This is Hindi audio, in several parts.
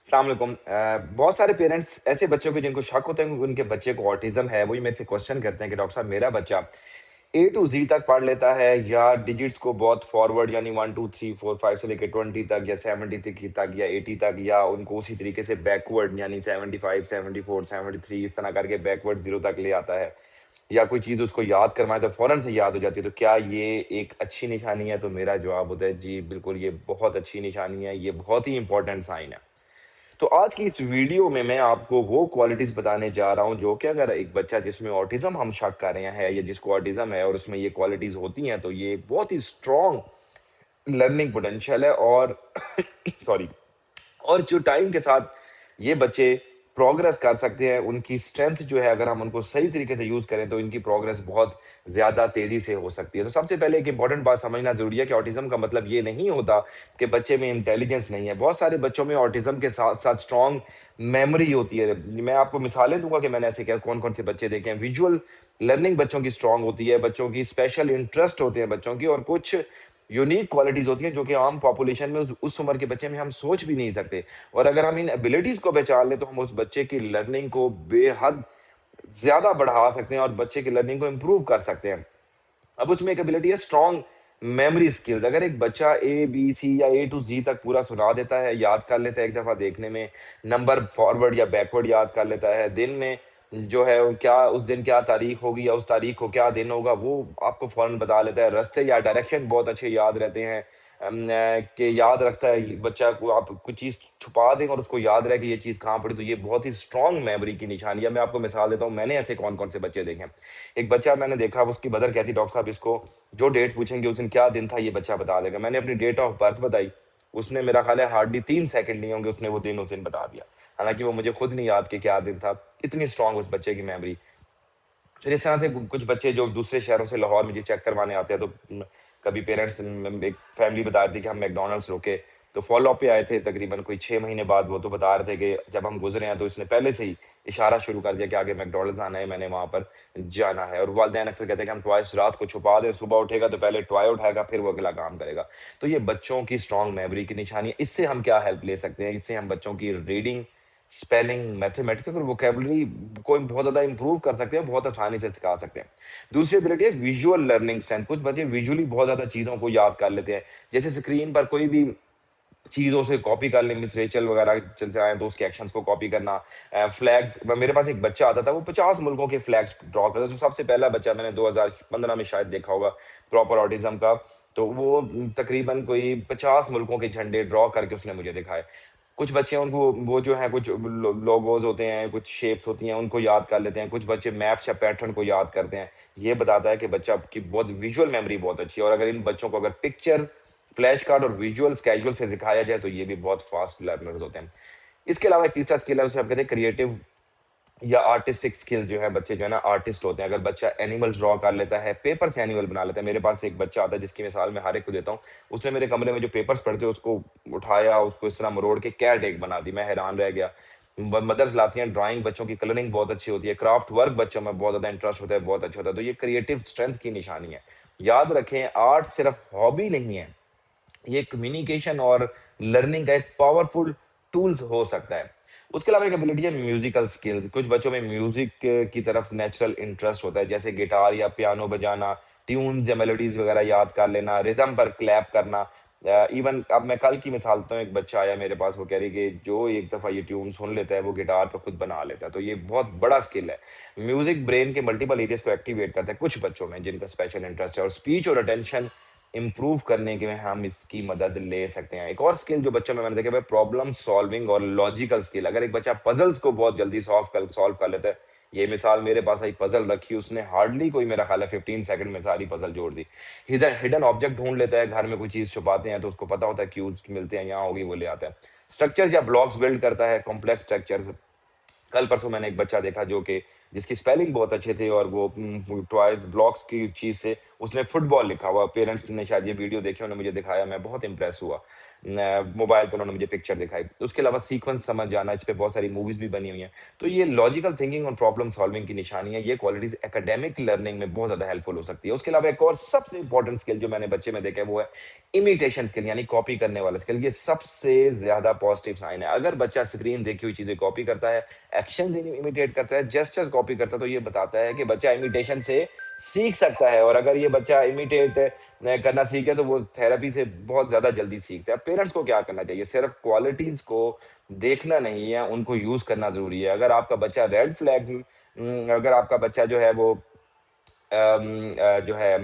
अस्सलाम वालेकुम। बहुत सारे पेरेंट्स ऐसे बच्चों के जिनको शक होता है कि उनके बच्चे को ऑटिज़्म है, वही मेरे से क्वेश्चन करते हैं कि डॉक्टर साहब मेरा बच्चा ए टू ज़ी तक पढ़ लेता है या डिजिट्स को बहुत फॉरवर्ड यानी 1, 2, 3, 4, 5 से लेके 20 तक या 70 तक या 80 तक या उनको उसी तरीके से बैकवर्ड यानी 75, 74, 73 इस तरह करके बैकवर्ड 0 तक ले आता है या कोई चीज़ उसको याद करवाएँ तो फ़ौरन से याद हो जाती है। तो क्या ये एक अच्छी निशानी है? तो मेरा जवाब होता है जी बिल्कुल ये बहुत अच्छी निशानी है, ये बहुत ही इम्पोर्टेंट साइन है। तो आज की इस वीडियो में मैं आपको वो क्वालिटीज़ बताने जा रहा हूँ जो कि अगर एक बच्चा जिसमें ऑटिज़्म हम शक कर रहे हैं या जिसको ऑटिज़्म है और उसमें ये क्वालिटीज़ होती हैं तो ये बहुत ही स्ट्रॉन्ग लर्निंग पोटेंशियल है और सॉरी और जो टाइम के साथ ये बच्चे प्रोग्रेस कर सकते हैं, उनकी स्ट्रेंथ जो है अगर हम उनको सही तरीके से यूज़ करें तो इनकी प्रोग्रेस बहुत ज़्यादा तेज़ी से हो सकती है। तो सबसे पहले एक इम्पोर्टेंट बात समझना ज़रूरी है कि ऑटिज़्म का मतलब ये नहीं होता कि बच्चे में इंटेलिजेंस नहीं है। बहुत सारे बच्चों में ऑटिज़्म के साथ-साथ स्ट्रॉन्ग मेमोरी होती है। मैं आपको मिसालें दूँगा कि मैंने ऐसे क्या कौन-कौन से बच्चे देखे हैं। विजुअल लर्निंग बच्चों की स्ट्रॉन्ग होती है, बच्चों की स्पेशल इंटरेस्ट होते हैं बच्चों की और कुछ यूनिक क्वालिटीज़ होती हैं जो कि आम पॉपुलेशन में उस उम्र के बच्चे में हम सोच भी नहीं सकते। और अगर हम इन एबिलिटीज़ को पहचान लें तो हम उस बच्चे की लर्निंग को बेहद ज़्यादा बढ़ा सकते हैं और बच्चे की लर्निंग को इम्प्रूव कर सकते हैं। अब उसमें एक एबिलिटी है स्ट्रॉन्ग मेमोरी स्किल्स। अगर एक बच्चा ए, बी, सी या ए टू ज़ी तक पूरा सुना देता है, याद कर लेता है एक दफ़ा देखने में, नंबर फॉरवर्ड या बैकवर्ड याद कर लेता है, दिन में जो है वो क्या उस दिन क्या तारीख होगी या उस तारीख को क्या दिन होगा, वो आपको फ़ौरन बता लेता है। रास्ते या डायरेक्शन बहुत अच्छे याद रहते हैं। कि याद रखता है ये बच्चा को आप कुछ चीज़ छुपा दें और उसको याद रहे कि ये चीज़ कहाँ पड़ी, तो ये बहुत ही स्ट्रॉन्ग मेमोरी की निशानी है। मैं आपको मिसाल देता हूँ, मैंने ऐसे कौन-कौन से बच्चे देखे हैं। एक बच्चा मैंने देखा उसकी मदर कहती डॉक्टर साहब इसको जो डेट पूछेंगे उस दिन क्या दिन था ये बच्चा बता देगा। मैंने अपनी डेट ऑफ बर्थ बताई, उसने मेरा ख़्याल है हार्डली 3 सेकंड नहीं होंगे उसने वो दिन उस दिन बता दिया। हालाँकि वो मुझे खुद नहीं याद कि क्या दिन था, इतनी स्ट्रॉन्ग उस बच्चे की मेमोरी। फिर इस तरह से कुछ बच्चे जो दूसरे शहरों से लाहौर मुझे चेक करवाने आते हैं तो कभी पेरेंट्स एक फैमिली बता रही थी कि हम मैकडॉनल्ड्स रुके तो फॉलो अप पे आए थे तकरीबन कोई 6 महीने बाद वो तो बता रहे थे कि जब हम गुजरे हैं तो इसने पहले से ही इशारा शुरू कर दिया कि आगे मैकडॉनल्ड्स आना है मैंने वहां पर जाना है और वालदेन अक्सर कहते हैं कि हम टॉयज रात को छुपा दें सुबह उठेगा तो पहले टॉय उठाएगा फिर वो अगला काम करेगा। तो ये बच्चों की स्ट्रॉन्ग मेमोरी की निशानी है। इससे हम क्या हेल्प ले सकते हैं, इससे हम बच्चों की रीडिंग स्पेलिंग, मैथमेटिक्स और वोकैब्युलरी को बहुत ज़्यादा इम्प्रूव कर सकते हैं, बहुत आसानी से सिखा सकते हैं। दूसरी एबिलिटी है विजुअल लर्निंग स्ट्रेंथ। कुछ बच्चे विजुअली बहुत ज़्यादा चीज़ों को याद कर लेते हैं। जैसे स्क्रीन पर कोई भी चीज़ों से कॉपी कर लें, मिस रेचल वगैरह चल जाएँ तो उसके एक्शंस को कॉपी करना। फ्लैग मेरे पास एक बच्चा आता था, वो 50 मुल्कों के फ्लैग्स ड्रॉ करता था। जो सबसे पहला बच्चा मैंने 2015 में शायद देखा होगा प्रॉपर ऑटिज़्म का। तो वो तकरीबन कोई 50 मुल्कों के झंडे ड्रॉ करके उसने मुझे दिखाए। कुछ बच्चे उनको वो जो है कुछ लोगोज होते हैं, कुछ शेप्स होती हैं, उनको याद कर लेते हैं। कुछ बच्चे मैप्स या पैटर्न को याद करते हैं। ये बताता है कि बच्चा की बहुत विजुअल मेमोरी बहुत अच्छी है और अगर इन बच्चों को अगर पिक्चर, फ्लैश कार्ड और विजुअल स्केड्यूल से सिखाया जाए तो ये भी बहुत फास्ट लर्नर्स होते हैं। इसके अलावा एक तीसरा स्किल है उसे हम कहते हैं क्रिएटिव या आर्टिस्टिक स्किल जो है बच्चे जो है ना आर्टिस्ट होते हैं। अगर बच्चा एनिमल ड्रॉ कर लेता है, पेपर से एनिमल बना लेता है। मेरे पास एक बच्चा आता है जिसकी मिसाल मैं हर एक को देता हूँ। उसने मेरे कमरे में जो पेपर्स पड़े थे उसको उठाया, उसको इस तरह मरोड़ के कैट एक बना दी। मैं हैरान रह गया। मदर्स लाती हैं ड्राइंग, बच्चों की कलरिंग बहुत अच्छी होती है, क्राफ्ट वर्क बच्चों में बहुत ज्यादा इंटरेस्ट होता है, बहुत अच्छा होता है। तो ये क्रिएटिव स्ट्रेंथ की निशानी है। याद रखें आर्ट सिर्फ हॉबी नहीं है, ये कम्युनिकेशन और लर्निंग का एक पावरफुल टूल्स हो सकता है। उसके अलावा एक एबिलिटी है म्यूजिकल स्किल्स। कुछ बच्चों में म्यूजिक की तरफ नेचुरल इंटरेस्ट होता है, जैसे गिटार या पियानो बजाना, ट्यून्स या मेलोडीज वगैरह याद कर लेना, रिदम पर क्लैप करना। इवन अब मैं कल की मिसाल देता हूँ, एक बच्चा आया मेरे पास, वो कह रही कि जो एक दफ़ा ये ट्यून सुन लेता है, वो गिटार पे खुद बना लेता है। तो ये बहुत बड़ा स्किल है। म्यूजिक ब्रेन के मल्टीपल एरियाज को एक्टिवेट करता है कुछ बच्चों में जिनका स्पेशल इंटरेस्ट है और स्पीच और अटेंशन इम्प्रूव करने के में हम इसकी मदद ले सकते हैं। एक और स्किल जो बच्चों में मैंने देखा है प्रॉब्लम सॉल्विंग और लॉजिकल स्किल। अगर एक बच्चा पजल्स को बहुत जल्दी सॉल्व कर लेता है, ये मिसाल मेरे पास आई, पजल रखी उसने हार्डली कोई मेरा ख्याल है 15 सेकंड में सारी पजल जोड़ दी। हिडन हिडन ऑब्जेक्ट ढूंढ लेता है, घर में कोई चीज छुपाते हैं तो उसको पता होता है क्यूज मिलते हैं यहाँ होगी वो ले आता है। स्ट्रक्चर या ब्लॉक्स बिल्ड करता है, कॉम्प्लेक्स स्ट्रक्चर्स। कल परसों मैंने एक बच्चा देखा जो कि जिसकी स्पेलिंग बहुत अच्छे थे और वो टॉयज ब्लॉक्स की चीज से उसने फुटबॉल लिखा हुआ। पेरेंट्स ने शायद ये वीडियो देखी, उन्होंने मुझे दिखाया, मैं बहुत इंप्रेस हुआ। मोबाइल पे उन्होंने मुझे पिक्चर दिखाई। उसके अलावा सीक्वेंस समझ जाना, इस पे बहुत सारी मूवीज़ भी बनी हुई हैं। तो ये लॉजिकल थिंकिंग और प्रॉब्लम सॉल्विंग की निशानी है। ये क्वालिटीज़ एकेडमिक लर्निंग में बहुत ज़्यादा हेल्पफुल हो सकती है। उसके अलावा एक और सबसे इम्पोर्टेंट स्किल जो मैंने बच्चे में देखा है वो है इमिटेशन स्किल, यानी कॉपी करने वाला स्किल। ये सबसे ज़्यादा पॉजिटिव साइन है। अगर बच्चा स्क्रीन देखी हुई चीज़ें कॉपी करता है, एक्शंस इमिटेट करता है, जेस्चर कॉपी करता है, तो ये बताता है कि बच्चा इमिटेशन से सीख सकता है। और अगर ये बच्चा इमिटेट करना सीखे तो वो थेरेपी से बहुत ज़्यादा जल्दी सीखता है। पेरेंट्स को क्या करना चाहिए? सिर्फ क्वालिटीज़ को देखना नहीं है, उनको यूज़ करना ज़रूरी है। अगर आपका बच्चा रेड फ्लैग्स अगर आपका बच्चा जो है वो जो है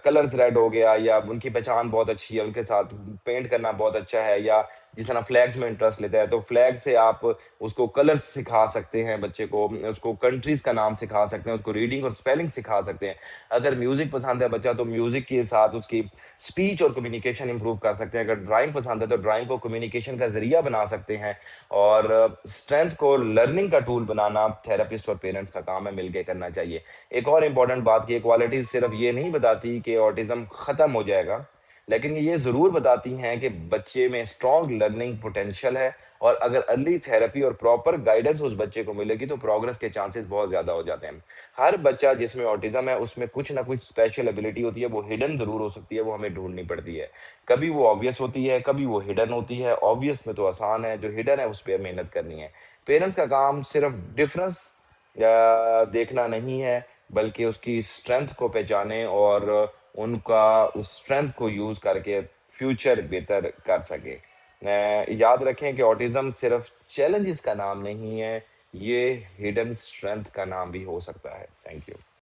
कलर्स रेड हो गया, या उनकी पहचान बहुत अच्छी है, उनके साथ पेंट करना बहुत अच्छा है, या जिस तरह फ्लैग्स में इंटरेस्ट लेता है, तो फ्लैग से आप उसको कलर्स सिखा सकते हैं बच्चे को, उसको कंट्रीज़ का नाम सिखा सकते हैं, उसको रीडिंग और स्पेलिंग सिखा सकते हैं। अगर म्यूज़िक पसंद है बच्चा, तो म्यूज़िक के साथ उसकी स्पीच और कम्युनिकेशन इम्प्रूव कर सकते हैं। अगर ड्राइंग पसंद है, तो ड्राइंग को कम्युनिकेशन का ज़रिया बना सकते हैं। और स्ट्रेंथ को लर्निंग का टूल बनाना थेरेपिस्ट और पेरेंट्स का काम है, मिलके करना चाहिए। एक और इम्पोर्टेंट बात की क्वालिटीज़ सिर्फ ये नहीं बताती कि ऑटिज़्म खत्म हो जाएगा, लेकिन ये ज़रूर बताती हैं कि बच्चे में स्ट्रॉन्ग लर्निंग पोटेंशियल है, और अगर अर्ली थेरेपी और प्रॉपर गाइडेंस उस बच्चे को मिलेगी तो प्रोग्रेस के चांसेस बहुत ज़्यादा हो जाते हैं। हर बच्चा जिसमें ऑटिज़्म है उसमें कुछ ना कुछ स्पेशल एबिलिटी होती है, वो हिडन ज़रूर हो सकती है, वो हमें ढूँढनी पड़ती है। कभी वो ऑब्वियस होती है, कभी वो हिडन होती है। ऑब्वियस में तो आसान है, जो हिडन है उस पे मेहनत करनी है। पेरेंट्स का काम सिर्फ डिफरेंस देखना नहीं है, बल्कि उसकी स्ट्रेंथ को पहचाने और उनका उस स्ट्रेंथ को यूज़ करके फ्यूचर बेहतर कर सके। याद रखें कि ऑटिज़्म सिर्फ चैलेंजेस का नाम नहीं है, ये हिडन स्ट्रेंथ का नाम भी हो सकता है। Thank you.